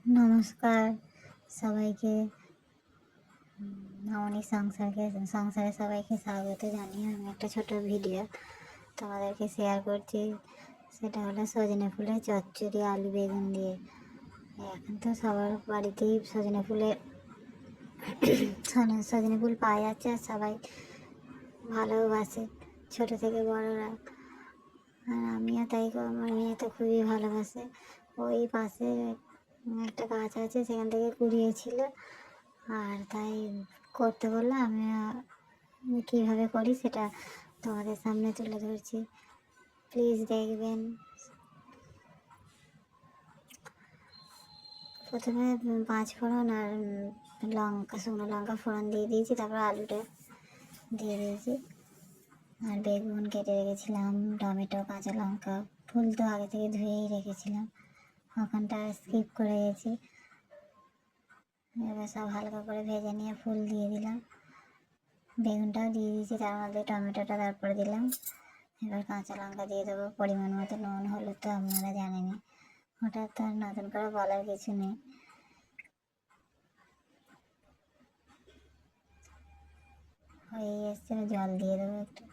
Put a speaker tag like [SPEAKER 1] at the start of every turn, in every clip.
[SPEAKER 1] নমস্কার সবাইকে। মামনি সংসারে সবাইকে স্বাগত জানিয়ে আমি একটা ছোট ভিডিও তোমাদেরকে শেয়ার করছি। সেটা হলো সজনে ফুলের চচ্চড়ি আলু বেগুন দিয়ে। এখন তো সবার বাড়িতেই সজনে ফুল পাওয়া যাচ্ছে, আর সবাই ভালোবাসে, ছোট থেকে বড়রা। আর আমিও তাই, আমার মেয়ে তো খুবই ভালোবাসে। ওই পাশে একটা গাছ আছে, সেখান থেকে কুড়িয়েছিল, আর তাই করতে বললো। আমি কীভাবে করি সেটা তোমাদের সামনে তুলে ধরছি, প্লিজ দেখবেন। প্রথমে 5 ফোড়ন আর শুকনো লঙ্কা ফোড়ন দিয়ে দিয়েছি, তারপর আলুটা দিয়ে দিয়েছি, আর বেগুন কেটে রেখেছিলাম, টমেটো, কাঁচা লঙ্কা। ফুল তো আগে থেকে ধুয়েই রেখেছিলাম, ওখানটা স্কিপ করে গেছি। এবার সব হালকা করে ভেজে নিয়ে ফুল দিয়ে দিলাম, বেগুনটাও দিয়ে দিয়েছি, তার মধ্যে টমেটোটা তারপরে দিলাম। এবার কাঁচা লঙ্কা দিয়ে দেবো, পরিমাণ মতো নুন, হলুদ তো আপনারা জানেনই, ওটা তো আর নতুন করে বলার কিছু নেই। হয়ে এসছে, জল দিয়ে দেবো একটু।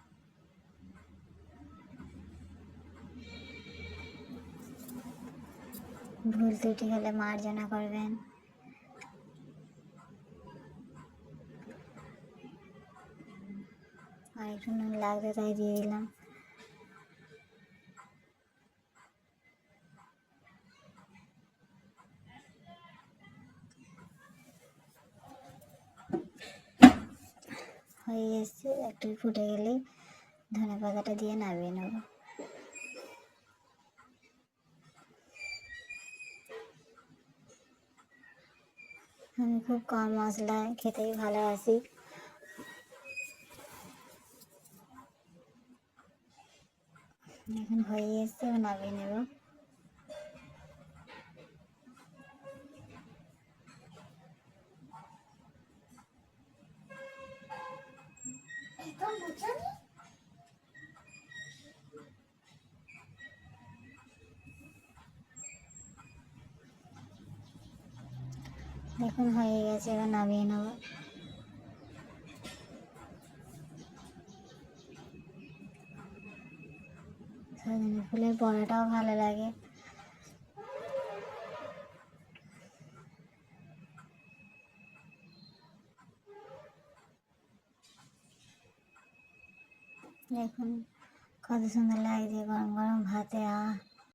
[SPEAKER 1] ভুল ত্রুটি হলে মার্জনা করবেন। আর একটু নুন লাগবে তাই দিয়ে দিলাম। হয়ে এসছে, একটু ফুটে গেলেই ধনে পাতাটা দিয়ে নামিয়ে নেব। আমি খুব কম মশলায় খেতেই ভালোবাসি। এখন হয়ে এসছে, নামিয়ে নেব। দেখুন হয়ে গেছে, এবার নামিয়ে নেব। সজনে ফুলের বড়াটাও ভালো লাগে। দেখুন কত সুন্দর লাগছে গরম গরম ভাতে।